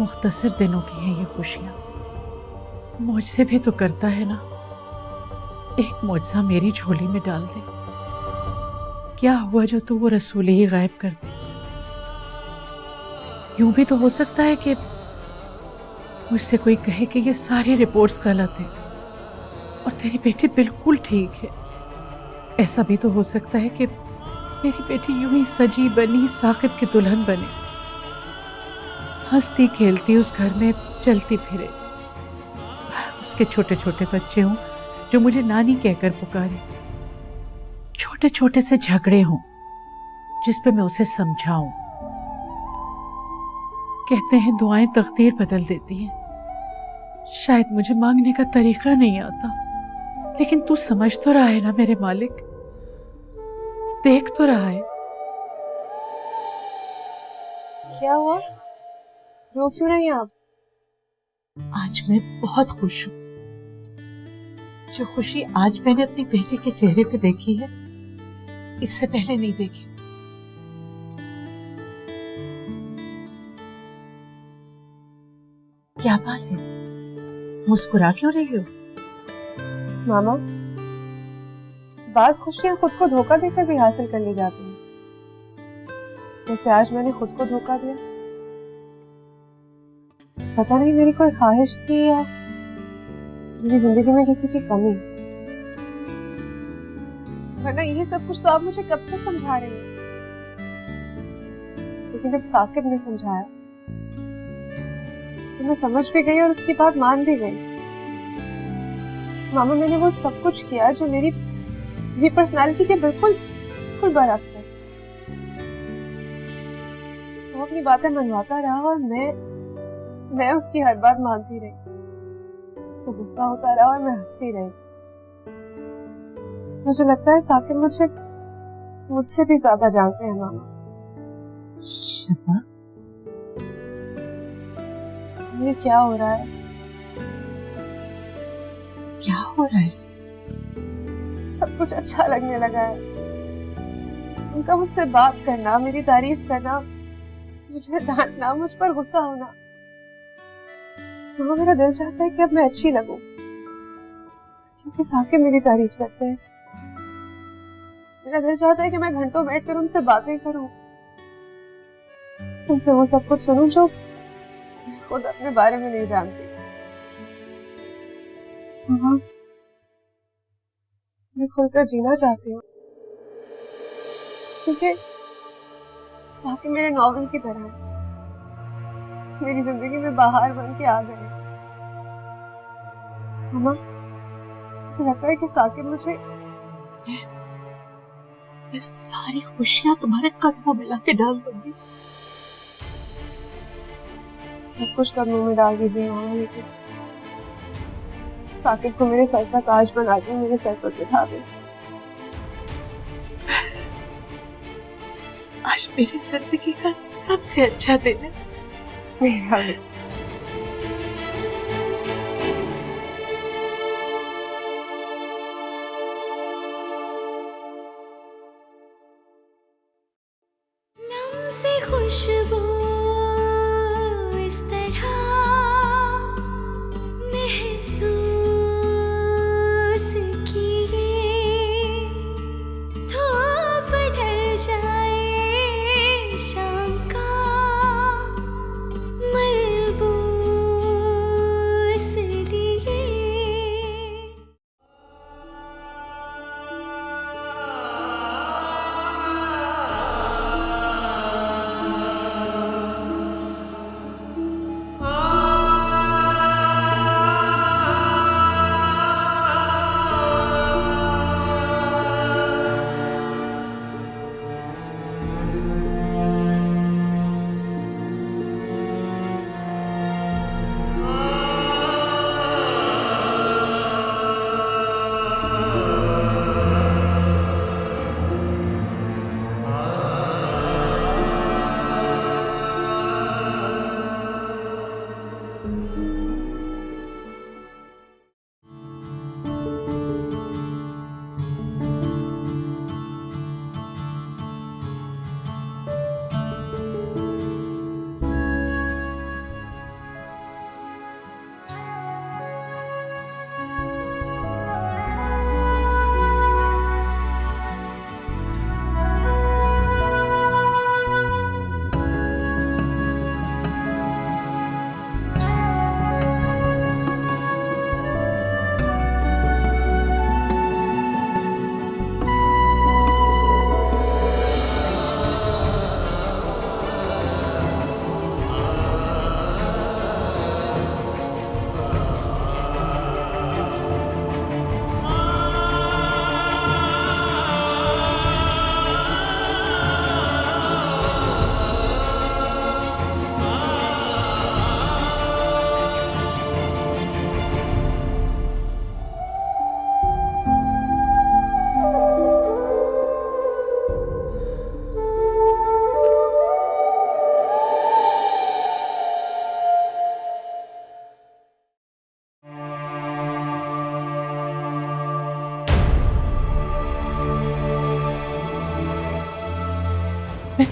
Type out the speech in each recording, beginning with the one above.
मुख्तसर दिनों की हैं ये खुशियां, मुझसे भी तो करता है ना। एक मुआवजा मेरी झोली में डाल दे। क्या हुआ जो तू वो रसूल ही गायब कर दे। यूं भी तो हो सकता है कि मुझसे कोई कहे कि ये सारी रिपोर्ट्स गलत हैं और तेरी बेटी बिल्कुल ठीक है। ऐसा भी तो हो सकता है कि मेरी बेटी यूं ही सजी बनी साकिब की दुल्हन बने, हंसती खेलती उस घर में चलती फिरे। उसके छोटे छोटे बच्चे हों जो मुझे नानी कहकर पुकारे, छोटे छोटे से झगड़े हों जिस पे मैं उसे समझाऊं। कहते हैं दुआएं तकदीर बदल देती हैं। शायद मुझे मांगने का तरीका नहीं आता, लेकिन तू समझ तो रहा है ना मेरे मालिक, देख तो रहा है। क्या हुआ? रो क्यों रही हैं आप? आज मैं बहुत खुश हूँ। जो खुशी आज मैंने अपनी बेटी के चेहरे पे देखी है, इससे पहले नहीं देखी। क्या बात है, मुस्कुरा क्यों रही हो? मामा, बाज खुशियां खुद को धोखा देकर भी हासिल कर ली जाती हैं, जैसे आज मैंने खुद को धोखा दिया। पता नहीं मेरी कोई ख्वाहिश थी या मेरी जिंदगी में किसी की कमी, वरना ये सब कुछ तो आप मुझे कब से समझा रही हैं। लेकिन जब साकिब ने समझाया तो मैं समझ भी गई और उसकी बात मान भी गई। मामा, मैंने वो सब कुछ किया जो मेरी पर्सनालिटी के बिल्कुल बरअक्स है। वो अपनी बातें मनवाता रहा और मैं उसकी हर बात मानती रही। वो गुस्सा होता रहा और मैं हंसती रही। मुझे लगता है साकिब मुझसे भी ज्यादा जानते हैं मामा। शफा, ये क्या हो रहा है? क्या हो रहा है? सब कुछ अच्छा लगने लगा है। उनका मुझसे बात करना, मेरी तारीफ करना, मुझे डांटना, मुझ पर गुस्सा होना। मेरा दिल चाहता है कि अब मैं अच्छी लगूं, क्योंकि साकिब मेरी तारीफ करते हैं। मेरा दिल चाहता है कि मैं घंटों बैठकर उनसे बातें करूं, उनसे वो सब कुछ सुनूं जो खुद अपने बारे में नहीं जानती। मैं खुलकर जीना चाहती हूँ, क्योंकि साकिब मेरे नॉवल की तरह है, मेरी जिंदगी में बाहर बन के आ गए। मामा, मुझे लगता है कि साकिब मुझे मैं सारी खुशियां तुम्हारे कदमों में लाके डाल दूंगी। सब कुछ कदमों में डाल दीजिए मामा, लेकिन साकिब को मेरे सर का ताज बना के मेरे सर पर बिठा दे। बस आज मेरी जिंदगी का सबसे अच्छा दिन है। मेरा भी। से खुशबू इस तरह महसूस किए, धूप ढल जाए शाम का मलबूस लिए।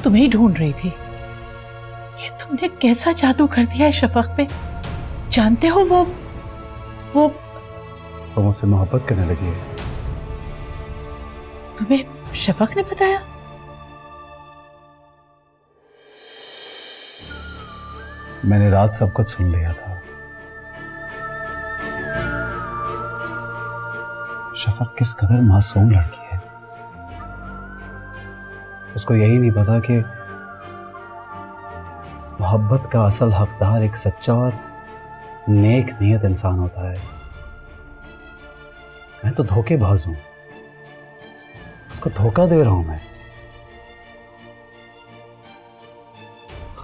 तुम्हें ही ढूंढ रही थी। ये तुमने कैसा जादू कर दिया है शफक पे? जानते हो वो मुझसे मोहब्बत करने लगी है। तुम्हें शफक ने बताया? मैंने रात सब कुछ सुन लिया था। शफक किस कदर मासूम लड़की है। उसको यही नहीं पता कि मोहब्बत का असल हकदार एक सच्चा और नेक नियत इंसान होता है। मैं तो धोखेबाज हूं, उसको धोखा दे रहा हूं मैं।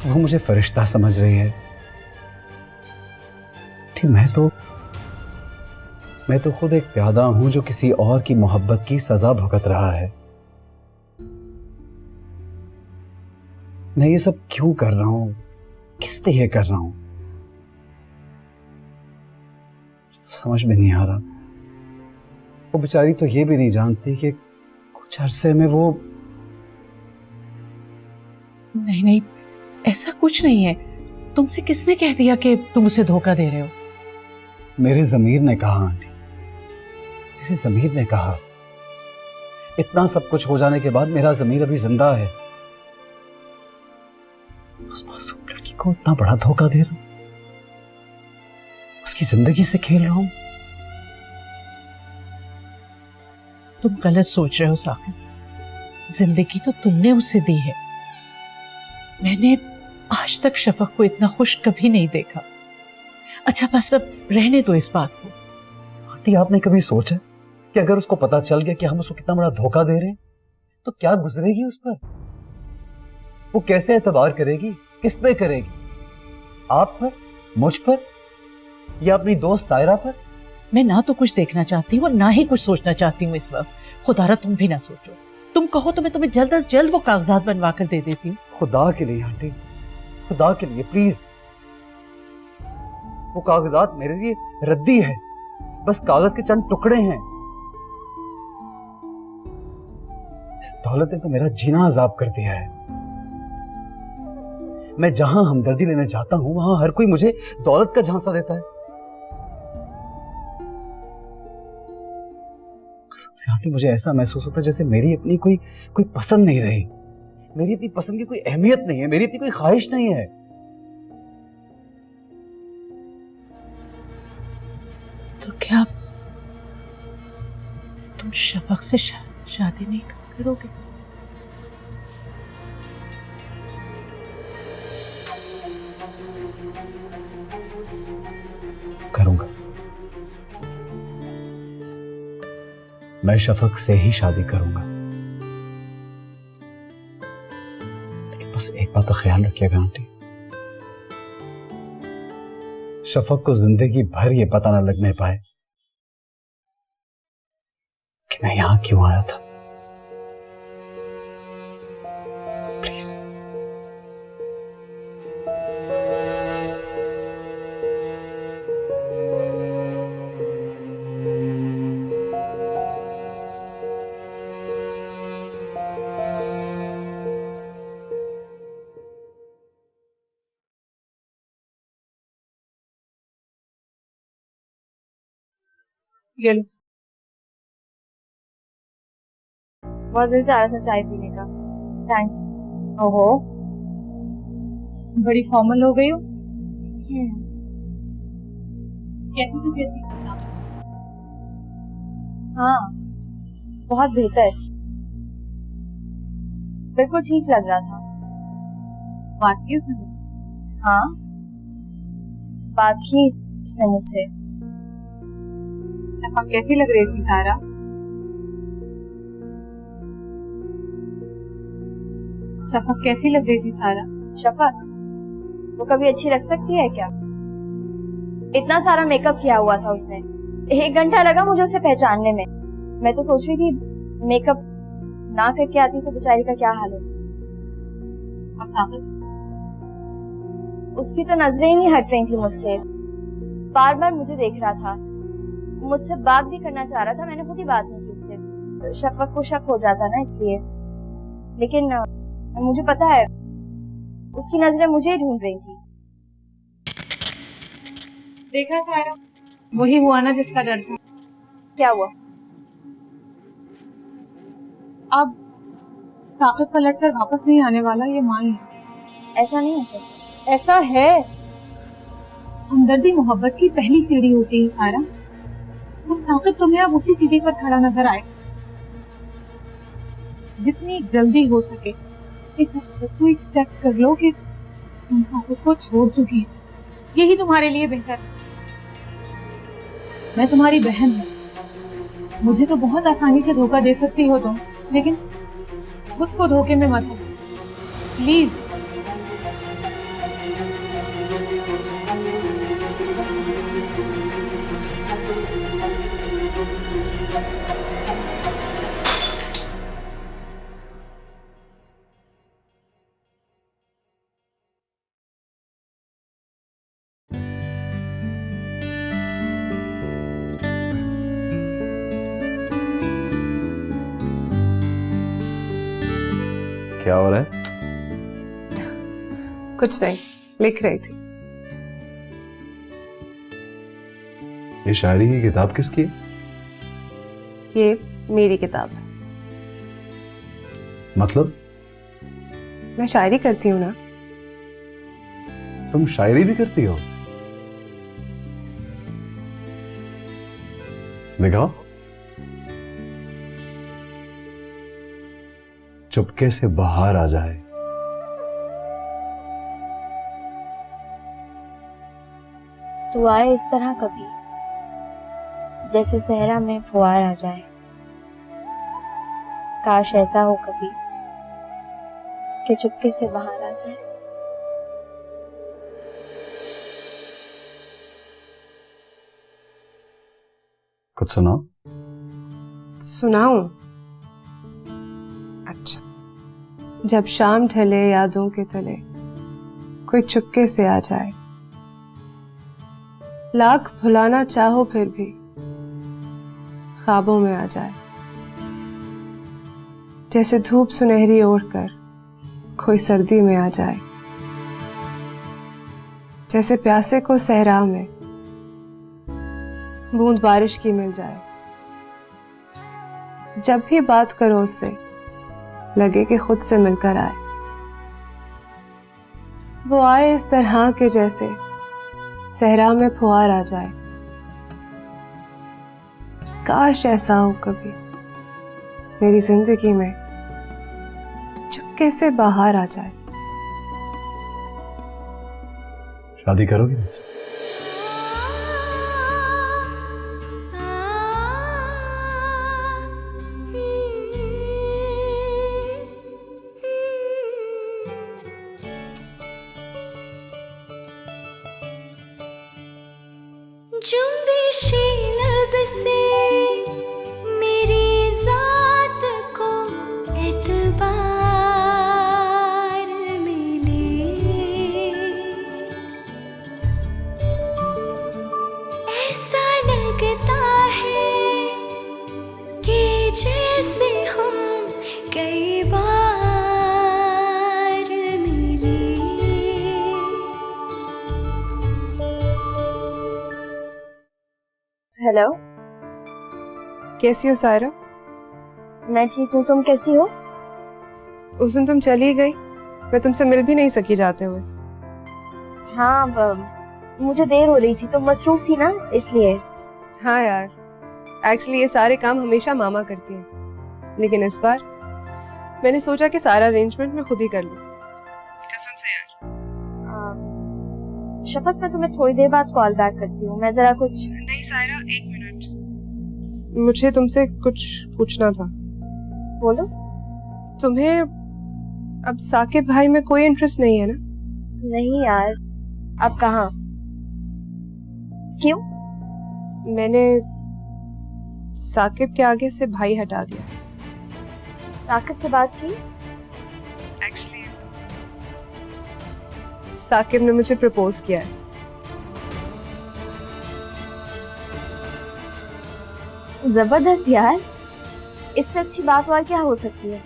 वो मुझे फरिश्ता समझ रही है। ठीक, मैं तो खुद एक प्यादा हूं जो किसी और की मोहब्बत की सजा भुगत रहा है। मैं ये सब क्यों कर रहा हूं, किस लिए कर रहा हूं, तो समझ में नहीं आ रहा। वो बेचारी तो ये भी नहीं जानती कि कुछ अरसे में वो। नहीं, ऐसा कुछ नहीं है। तुमसे किसने कह दिया कि तुम उसे धोखा दे रहे हो? मेरे ज़मीर ने कहा आंटी, मेरे ज़मीर ने कहा। इतना सब कुछ हो जाने के बाद मेरा ज़मीर अभी जिंदा है। उस मासूम लड़की को इतना बड़ा धोखा दे रहा हूं, उसकी जिंदगी से खेल रहा हूं। तुम गलत सोच रहे हो साकिब। जिंदगी तो तुमने उसे दी है। मैंने आज तक शफक को इतना खुश कभी नहीं देखा। अच्छा बस अब रहने दो इस बात को। आंटी, आपने कभी सोचा कि अगर उसको पता चल गया कि हम उसको कितना बड़ा धोखा दे रहे हैं तो क्या गुजरेगी उस पर? वो कैसे एतबार करेगी? किस पे करेगी? आप पर, मुझ पर, या अपनी दोस्त सायरा पर? मैं ना तो कुछ देखना चाहती हूँ और ना ही कुछ सोचना चाहती हूँ इस वक्त। खुदारा तुम भी ना सोचो। तुम कहो तो मैं तुम्हें जल्द अज जल्द वो कागजात बनवा कर दे देती हूँ। खुदा के लिए आंटी, खुदा के लिए प्लीज। वो कागजात मेरे लिए रद्दी है, बस कागज के चंद टुकड़े हैं। इस दौलत ने तो मेरा जीना अजाब कर दिया है। मैं जहां हमदर्दी लेने जाता हूं वहां हर कोई मुझे दौलत का झांसा देता है। कसम से आंटी, मुझे ऐसा महसूस होता है जैसे मेरी अपनी कोई पसंद नहीं रही। मेरी अपनी पसंद की कोई अहमियत नहीं है, मेरी अपनी कोई ख्वाहिश नहीं है। तो क्या तुम शफक से शादी नहीं करोगे? करूंगा। मैं शफक से ही शादी करूंगा। लेकिन बस एक बात का ख्याल रखिएगा आंटी, शफक को जिंदगी भर ये पता न लगने पाए कि मैं यहां क्यों आया था। प्लीज। ये लो। बहुत दिल चाह रहा था चाय पीने का। थैंक्स। ओहो, बड़ी फॉर्मल हो गई हो। कैसी तबीयत थी? हाँ बहुत बेहतर, बिल्कुल ठीक लग रहा था। बात की उसने? हाँ बात की उसने मुझसे। शफक कैसी लग रही थी सारा? शफक कैसी लग रही थी सारा? शफक वो कभी अच्छी लग सकती है क्या? इतना सारा मेकअप किया हुआ था उसने, 1 घंटा लगा मुझे उसे पहचानने में। मैं तो सोच रही थी मेकअप ना करके आती तो बेचारी का क्या हाल होता। उसकी तो नजरें ही नहीं हट रही थी मुझसे, बार बार मुझे देख रहा था, मुझसे बात भी करना चाह रहा था। मैंने खुद ही बात नहीं की उससे, शफक को शक हो जाता ना इसलिए। लेकिन मुझे पता है उसकी नजरें मुझे ही ढूंढ रही थी। देखा सारा, वही हुआ ना जिसका डर था। क्या हुआ? अब साकिब पलट कर वापस नहीं आने वाला, ये मान लो। ऐसा नहीं हो सकता। ऐसा है। हमदर्दी मोहब्बत की पहली सीढ़ी होती है सारा। वो साकिब तुम्हें अब उसी सीढ़ी पर खड़ा नजर आए। जितनी जल्दी हो सके इस हकीकत को एक्सेप्ट कर लो कि तुम साकिब को छोड़ चुकी हो। यही तुम्हारे लिए बेहतर है। मैं तुम्हारी बहन हूँ। मुझे तो बहुत आसानी से धोखा दे सकती हो तुम, लेकिन खुद को धोखे में मत हो प्लीज। क्या हो रहा है? कुछ नहीं, लिख रही थी। ये शायरी की किताब किसकी है? ये मेरी किताब है। मतलब मैं शायरी करती हूँ ना। तुम शायरी भी करती हो? दिखाओ। चुपके से बाहर आ जाए। तू आए इस तरह कभी, जैसे सहरा में फुहार आ जाए। काश ऐसा हो कभी कि चुपके से बाहर आ जाए। कुछ सुनाओ। सुनाऊं? अच्छा। जब शाम ढले यादों के तले कोई चुपके से आ जाए, लाख भुलाना चाहो फिर भी ख्वाबों में आ जाए। जैसे धूप सुनहरी ओढ़कर कोई सर्दी में आ जाए। जैसे प्यासे को सहरा में बूंद बारिश की मिल जाए। जब भी बात करो उससे लगे कि खुद से मिलकर आए। वो आए इस तरह के जैसे सहरा में फुहार आ जाए। काश ऐसा हो कभी मेरी जिंदगी में चुपके से बाहर आ जाए। शादी करोगी मुझसे? जुम्बिशी लब से मेरी जात को एतबार मिले। ऐसा लगता है कि जैसे हम कई बार मिले। हेलो, कैसी हो सायरा? मैं ठीक हूँ, तुम कैसी हो? उस दिन तुम चली गई, मैं तुमसे मिल भी नहीं सकी जाते हुए। हाँ, मुझे देर हो रही थी, तुम मसरूफ थी ना इसलिए। हाँ यार, एक्चुअली ये सारे काम हमेशा मामा करती हैं, लेकिन इस बार मैंने सोचा कि सारा अरेंजमेंट मैं खुद ही कर लूं। कसम से यार। शफक, मैं तुम्हें थोड़ी देर बाद कॉल बैक करती हूँ, मैं जरा कुछ। नहीं सायरा, एक मिनट, मुझे तुमसे कुछ पूछना था। बोलो। तुम्हें अब साकिब भाई में कोई इंटरेस्ट नहीं है ना? नहीं यार, अब कहाँ? क्यों? मैंने साकिब के आगे से भाई हटा दिया। साकिब से बात की? एक्चुअली साकिब ने मुझे प्रपोज किया है। जबरदस्त यार, इससे अच्छी बात और क्या हो सकती है?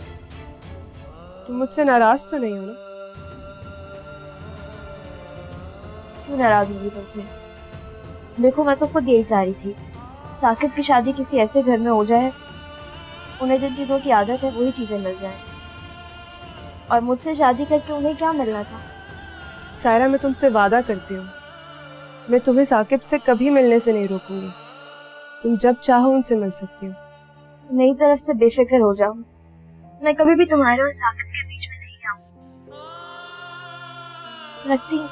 तुम मुझसे नाराज तो नहीं हो ना? क्यों नाराज होंगी तुमसे? देखो मैं तो खुद यही चाह रही थी, साकिब की शादी किसी ऐसे घर में हो जाए उन्हें जिन चीजों की आदत है वही चीजें मिल जाएं। और मुझसे शादी करके उन्हें क्या मिलना था? सायरा, मैं तुमसे वादा करती हूँ, मैं तुम्हें साकिब से कभी मिलने से नहीं रोकूंगी। तुम जब चाहो उनसे मिल सकती हो। मेरी तरफ से बेफिक्र हो जाओ, मैं कभी भी तुम्हारे और साकिब के बीच में नहीं आऊं। रखती हूँ।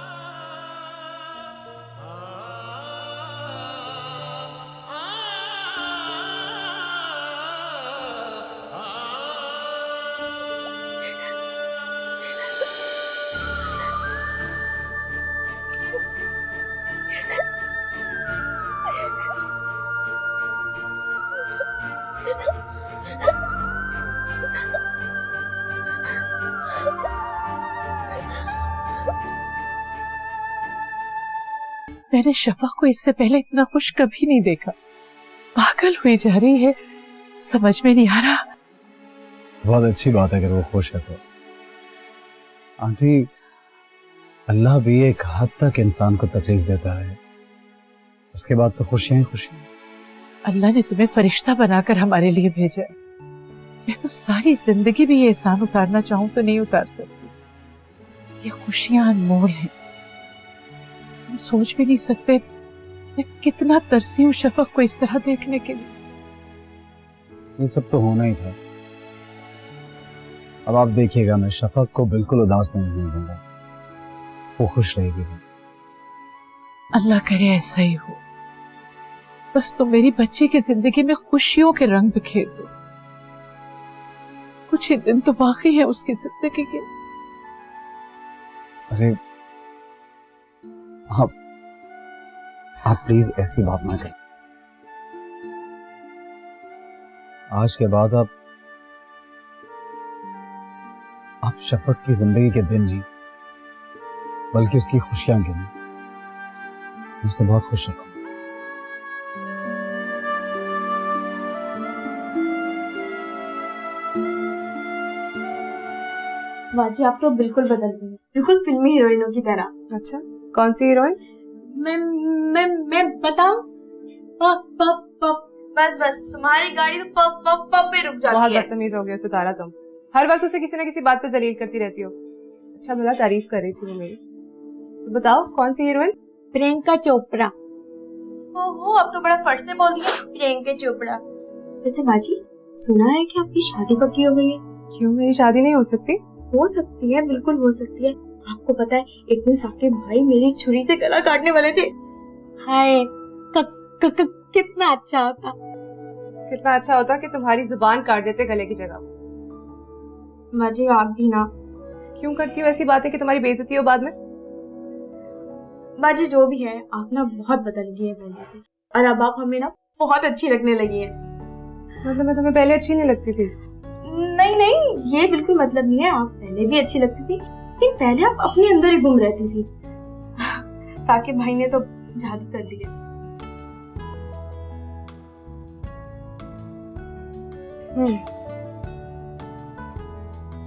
मैंने शफक को इससे पहले इतना खुश कभी नहीं देखा। पागल हुई जा रही है, समझ में नहीं आ रहा। बहुत अच्छी बात है अगर वो खुश है तो। आंटी, अल्लाह भी एक हद तक इंसान को तकलीफ देता है, उसके बाद तो खुशियां ही खुशियां। अल्लाह ने तुम्हें फरिश्ता बनाकर हमारे लिए भेजा है। मैं तो सारी जिंदगी भी ये एहसान उतारना चाहूं तो नहीं उतार सकती। ये खुशियां अनमोल हैं, तुम सोच भी नहीं सकते मैं कितना तरसी हूँ शफक को इस तरह देखने के लिए। ये सब तो होना ही था। अब आप देखिएगा, मैं शफक को बिल्कुल उदास नहीं होने दूंगा, वो खुश रहेगी। अल्लाह करे ऐसा ही हो। बस तुम मेरी बच्ची की जिंदगी में खुशियों के रंग बिखेर दो। कुछ ही दिन तो बाकी है उसकी जिंदगी के। अरे आप प्लीज ऐसी बात ना करें। आज के बाद आप शफक की जिंदगी के दिन नहीं बल्कि उसकी खुशियां गिने। मुझसे बहुत खुश रखो। बाजी, आप तो बिल्कुल बदल गई, बिल्कुल फिल्मी हीरोइनों की तरह। अच्छा, कौन सी हीरोइन? मैं बताऊं? बस तुम्हारी गाड़ी तो पप पे रुक जाती बहुत है। बदतमीज हो गई सितारा, तुम हर वक्त उसे किसी ना किसी बात पे जलील करती रहती हो। अच्छा भला तारीफ कर रही थी वो मेरी, तो बताओ कौन सी हीरोइन? प्रियंका चोपड़ा। ओहो, अब तो बड़ा फट से बोल दिया, प्रियंका चोपड़ा। वैसे बाजी, सुना है कि आपकी शादी पक्की हो गई है? क्यों, मेरी शादी नहीं हो सकती? हो सकती है, बिल्कुल हो सकती है। आपको पता है, एक दिन साकिब भाई मेरी छुरी से गला काटने वाले थे। हाय, कितना अच्छा होता। कितना अच्छा होता कि तुम्हारी जुबान काट देते गले की जगह। बाजी, आप भी ना। क्यों करती हो ऐसी बातें कि तुम्हारी बेइज्जती हो बाद में? बाजी, जो भी है, आप ना बहुत बदल गई है पहले से, और अब आप हमें ना बहुत अच्छी लगने लगी है। मतलब मैं तुम्हें पहले अच्छी नहीं लगती थी? नहीं, ये बिल्कुल मतलब नहीं है। आप पहले भी अच्छी लगती थी, लेकिन पहले आप अपने अंदर ही गुम रहती थी। साकिब भाई ने तो जादू कर दिया।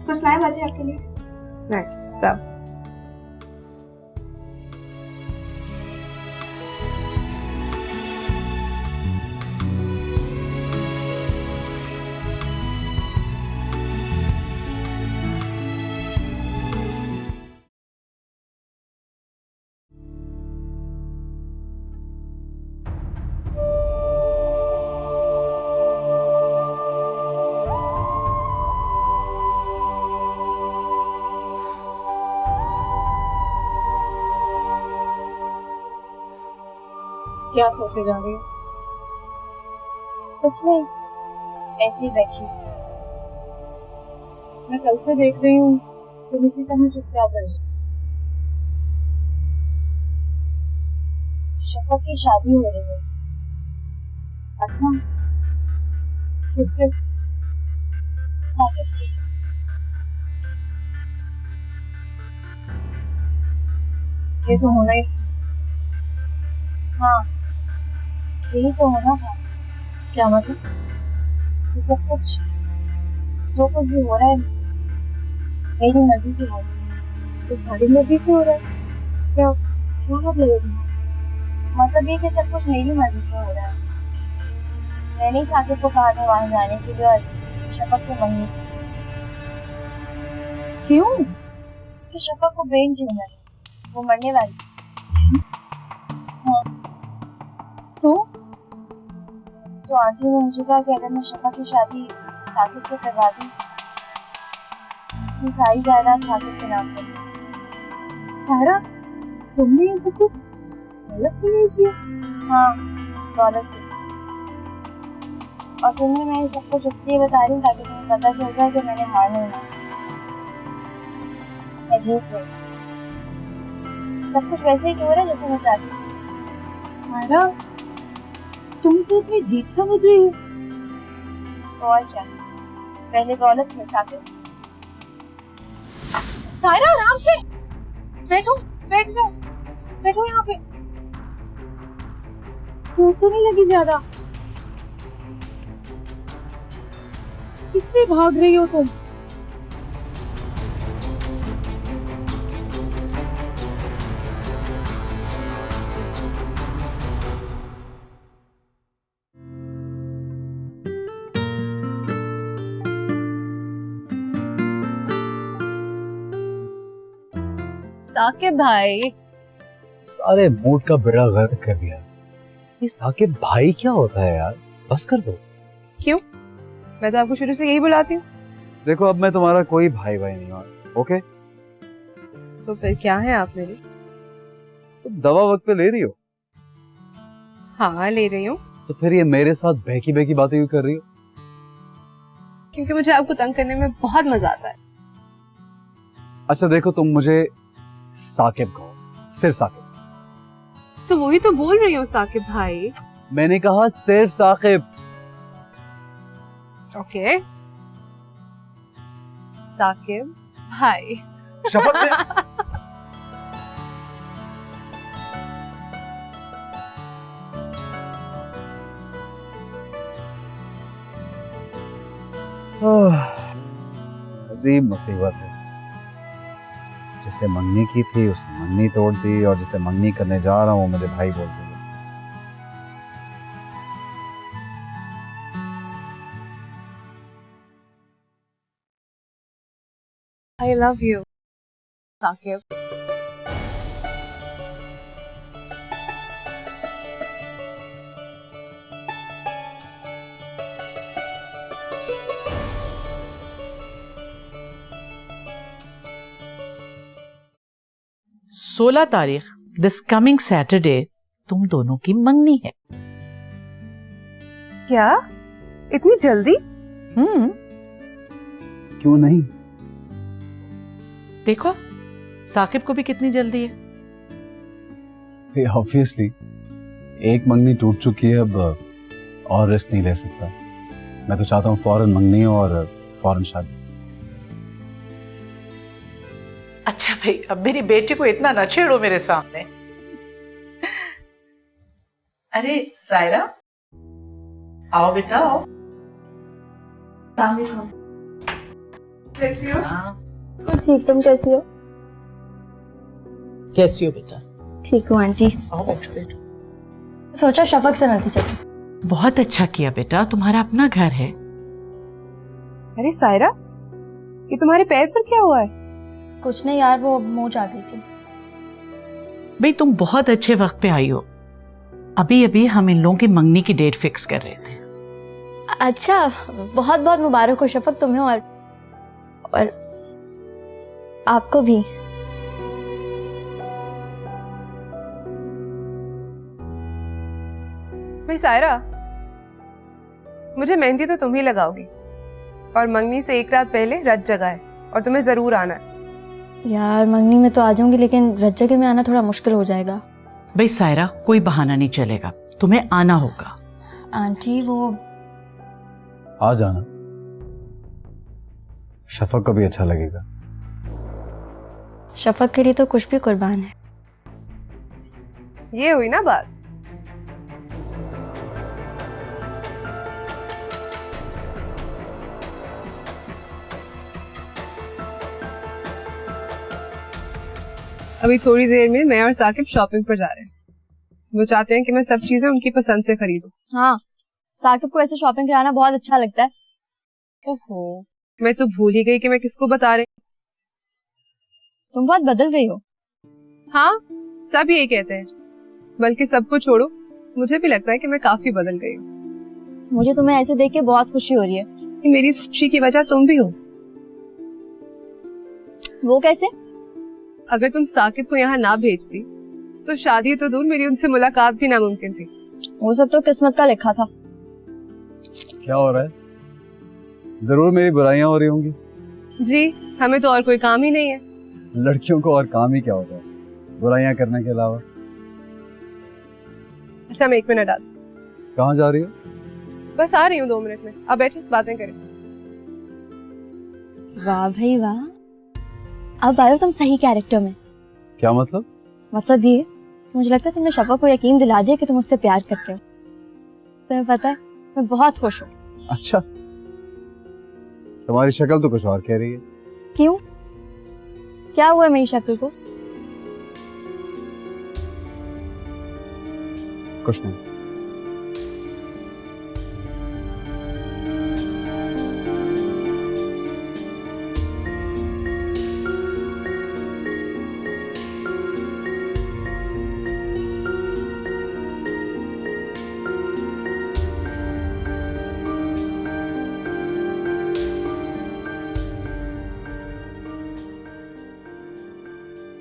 कुछ लाए बाजी आपके लिए? नहीं, जाओ। क्या सोचे जा रही हो? कुछ नहीं, ऐसे ही बैठी। मैं कल से देख रही हूँ तुम इसी तरह चुपचाप रही। शफक की शादी हो रही है। अच्छा, किससे? साकिब से। ये तो होना ही। हाँ, यही तो होना था। क्या मतलब? ये सब कुछ, जो कुछ भी हो रहा है, मेरी मर्जी से हो रही है। तुम्हारी मर्जी से हो रहा है? क्या क्या मतलब है तुम्हारा? मतलब ये कि सब कुछ मेरी मर्जी से हो रहा है। मैंने ही साकिब को कहा था वहां जाने के लिए और शफक से मंगनी की। क्यों? कि शफक को ब्रेन ट्यूमर है, वो मरने वाली। हाँ। तो आंटी ने मुझे कहा कि अगर मैं शफक की शादी साकिब से करवा दूं, ये सारी जायदाद साकिब के नाम पर है। सारा, तुमने ये सब कुछ गलत के लिए किया? हाँ, दौलत के। और तुम्हें मैं ये सब कुछ इसलिए बता रही हूँ ताकि तुम्हें पता चल जाए कि मैंने हार नहीं मानी, मैं जीत गई। सब कुछ वैसे ही तो हो रहा है जैसे मैं चाहती थी। सारा, तुम इसे अपनी जीत समझ रही हो? तो और क्या, पहले दौलत फिर साकिब। सारा, आराम से बैठो, बैठ जाओ, बैठो यहाँ पे। चोट तो नहीं लगी ज्यादा? किससे भाग रही हो तुम? साकिब भाई, सारे मूड का बेड़ा गर्क कर दिया। ये साकिब भाई क्या होता है यार, बस कर दो। क्यों? मैं तो आपको शुरू से यही बुलाती हूँ। देखो अब मैं तुम्हारा कोई भाई नहीं हूँ, ओके? तो फिर क्या है आप मेरे? तुम दवा वक्त पे ले रही हो, हाँ ले रही हूँ, तो फिर ये मेरे साथ बहकी बहकी बातें क्यों कर रही हो? क्योंकि मुझे आपको तंग करने में बहुत मजा आता है। अच्छा देखो, तुम मुझे साकिब कहो, सिर्फ साकिब। तो वही तो बोल रही हूँ साकिब भाई। मैंने कहा सिर्फ साकिब। ओके, साकिब भाई। शफक ने अजीब मुसीबत है, जिसे मंगनी की थी उसने मंगनी तोड़ दी, और जिसे मंगनी करने जा रहा हूँ वो मुझे भाई बोल दिया। I love you, Saqib. सोलह तारीख दिस कमिंग सैटरडे तुम दोनों की मंगनी है। क्या इतनी जल्दी? क्यों नहीं? देखो साकिब को भी कितनी जल्दी है। ऑब्वियसली एक मंगनी टूट चुकी है, अब और रिस्क नहीं ले सकता। मैं तो चाहता हूँ फौरन मंगनी और फौरन शादी। अच्छा भाई, अब मेरी बेटी को इतना न छेड़ो मेरे सामने। अरे सायरा, आओ बेटा आओ। ठीक, तुम कैसी हो? कैसी हो बेटा? ठीक हूँ आंटी। आओ बैठो बैठो। सोचा शफक से मिलती चली। बहुत अच्छा किया बेटा, तुम्हारा अपना घर है। अरे सायरा, ये तुम्हारे पैर पर क्या हुआ है? कुछ नहीं यार, वो मोच आ गई थी। भाई तुम बहुत अच्छे वक्त पे आई हो। अभी अभी हम इन लोगों की मंगनी की डेट फिक्स कर रहे थे। अच्छा, बहुत बहुत मुबारक हो शफक तुम्हें, और आपको भी। भाई सायरा, मुझे मेहंदी तो तुम ही लगाओगी, और मंगनी से एक रात पहले रत जगह है और तुम्हें जरूर आना है। यार मंगनी में तो आ जाऊंगी, लेकिन रत जगह में आना थोड़ा मुश्किल हो जाएगा। भाई सायरा, कोई बहाना नहीं चलेगा, तुम्हें आना होगा। आंटी वो आ जाना, शफक को भी अच्छा लगेगा। शफक के लिए तो कुछ भी कुर्बान है। ये हुई ना बात। अभी थोड़ी देर में मैं और साकिब शॉपिंग पर जा रहे हैं। वो चाहते हैं कि मैं सब चीजें उनकी पसंद से खरीदूं। हाँ, साकिब को ऐसे शॉपिंग कराना बहुत अच्छा लगता है। ओहो, मैं तो भूल ही गई कि मैं किसको बता रही। तुम बहुत बदल गई हो। हाँ, सब यही कहते हैं, बल्कि सबको छोड़ो, मुझे भी लगता है कि मैं काफी बदल गई हूँ। मुझे तुम्हें ऐसे देख के बहुत खुशी हो रही है। मेरी इस खुशी की वजह तुम भी हो। वो कैसे? अगर तुम साकिब को यहाँ ना भेजती तो शादी तो दूर, मेरी उनसे मुलाकात भी नामुमकिन थी। वो सब तो किस्मत का लिखा था। क्या हो रहा है? जरूर मेरी बुराइयां हो रही होंगी। जी, हमें तो और कोई काम ही नहीं है। लड़कियों को और काम ही क्या होता है बुराइयां करने के अलावा? अच्छा, मैं 1 मिनट आती। कहाँ जा रही हो? बस आ रही हूँ 2 मिनट में। अब बैठे बातें करें। वाह भाई वाह, अब आए हो तुम सही कैरेक्टर में। क्या मतलब? मतलब ये कि मुझे लगता है तुमने शफा को यकीन दिला दिया कि तुम उससे प्यार करते हो। तुम्हें पता है, मैं बहुत खुश हूँ। अच्छा, तुम्हारी शक्ल तो कुछ और कह रही है। क्यों? क्या हुआ है मेरी शक्ल को? कुछ नहीं।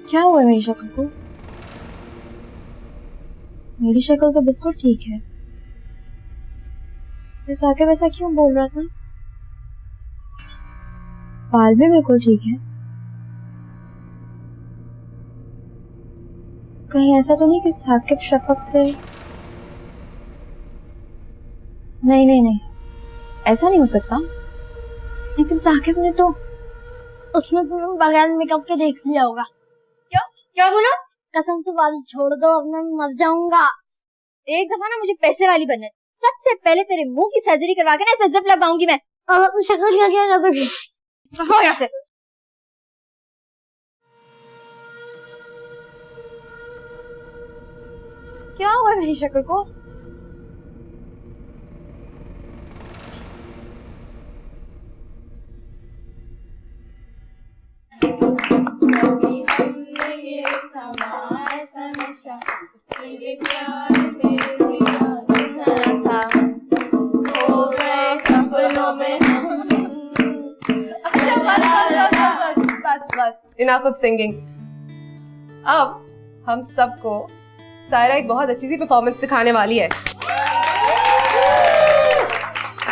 क्या हुआ है मेरी शक्ल को? मेरी शक्ल तो बिल्कुल ठीक है। फिर साकिब वैसा क्यों बोल रहा था? बाल भी बिल्कुल ठीक है। कहीं ऐसा तो नहीं कि साकिब शफक से... नहीं नहीं नहीं, ऐसा नहीं हो सकता। लेकिन साकिब ने तो... उसने तो बगैर मेकअप के देख लिया होगा। क्यों? क्या बोला? कसम से बाल छोड़ दो, अब मैं मर जाऊंगा। एक दफा ना मुझे पैसे वाली बनना है। सबसे पहले तेरे मुंह की सर्जरी करवा के ना इसमें जिप लगाऊंगी मैं। अब अपनी शक्ल का क्या करोगी? हो यहाँ से। क्या हुआ है मेरी शक्ल को? बस इनफ ऑफ सिंगिंग। अब हम सबको सायरा एक बहुत अच्छी सी परफॉर्मेंस दिखाने वाली है।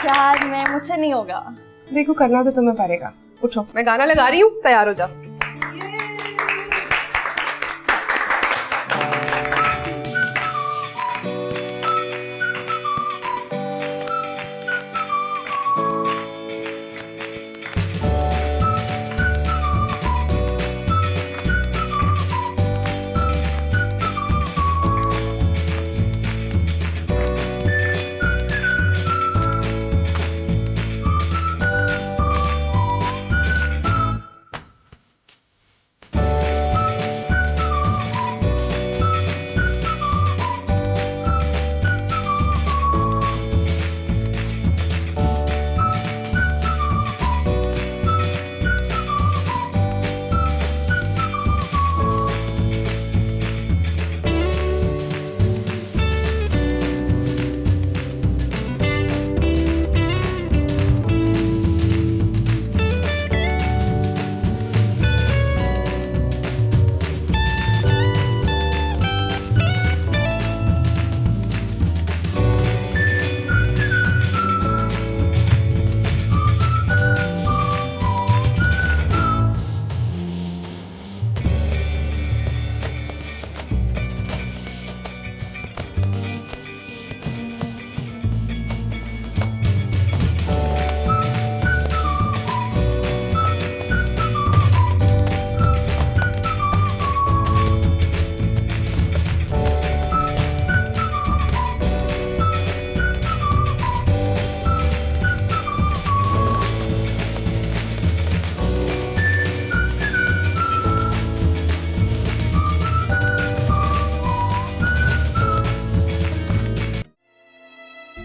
यार मैं मुझसे नहीं होगा। देखो, करना तो तुम्हें पड़ेगा। उठो, मैं गाना लगा रही हूँ, तैयार हो जाओ।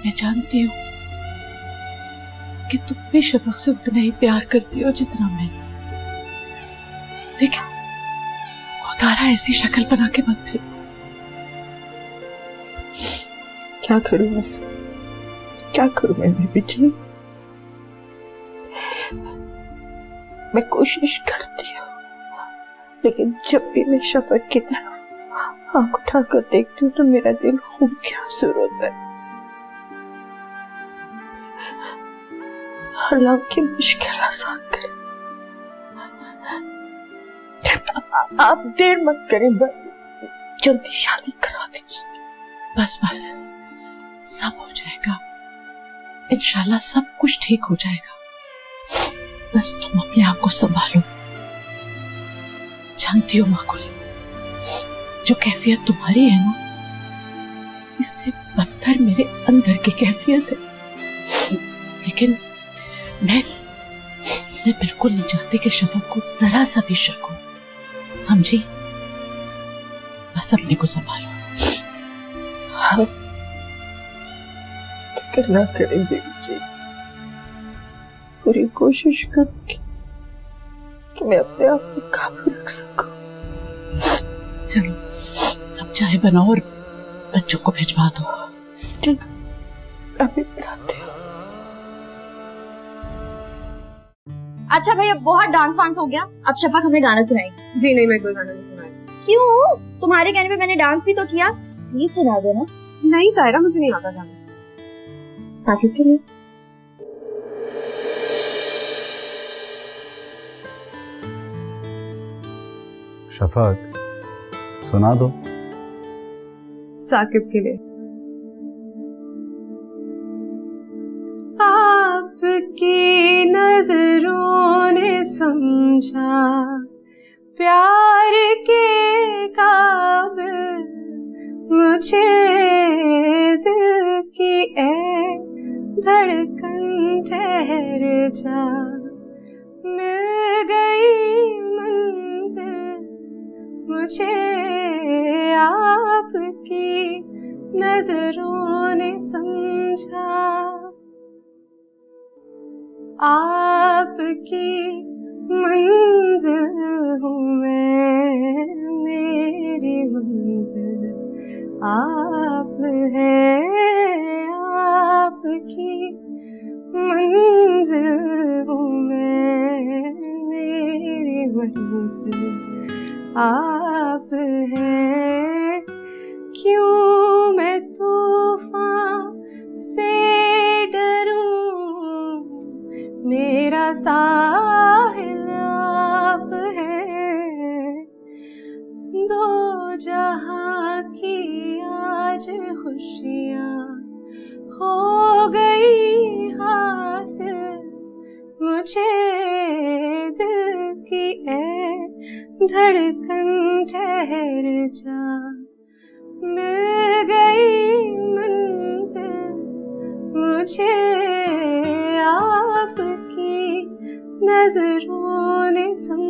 मैं जानती हूँ कि तुम भी शफक से उतना ही प्यार करती हो जितना मैं, लेकिन खुदारा ऐसी शक्ल बना के मत फिर। क्या करूं मैं बिजली? मैं कोशिश करती हूँ, लेकिन जब भी मैं शफक की तरफ आंख उठाकर देखती हूँ तो मेरा दिल खून के आंसू रोता है। अल्लाह की मुश्किल आसान करे। आप देर मत करें, जल्दी शादी करा दें उसकी। बस बस, सब हो जाएगा इंशाल्लाह, सब कुछ ठीक हो जाएगा। बस तुम अपने आप को संभालो। जानती हो माकुल, जो कैफियत तुम्हारी है ना, इससे बदतर मेरे अंदर की कैफियत है। लेकिन मैं बिल्कुल नहीं चाहती कि शफक को जरा सा भी शक हो, समझी? बस अपने को संभालो। हाँ, फिक्र ना करें बेबी जी, पूरी कोशिश करूंगी कि मैं अपने आप को काबू रख सकूं। चलो अब चाय बनाओ और बच्चों को भिजवा दो। ठीक, अभी बनाते हो। अच्छा भैया, बहुत डांस वांस हो गया, अब शफक हमें गाना सुनाएगी। जी नहीं, मैं कोई गाना नहीं सुनाई। क्यों? तुम्हारे कहने पे मैंने डांस भी तो किया, प्लीज सुना दो ना। नहीं सायरा, मुझे नहीं आता गाना। साकिब के लिए। शफक, सुना दो। साकिब के लिए। आपकी नजरों ने समझा प्यार के काबिल मुझे, दिल की ए धड़कन ठहर जा, मिल गई मंजिल मुझे, आपकी नजरों ने समझा, आपकी मंजिल हूँ मैं, मेरी मंजिल आप है, आपकी मंजिल हूँ मैं, मेरी मंजिल आप है। क्यों मैं तूफान से डरूं, मेरा साहिल आप है, दो जहां की आज खुशियां हो गई हासिल मुझे, दिल की ए धड़कन ठहर जा, मिल गई मंजिल मुझे, आपकी नजरों ने समझा।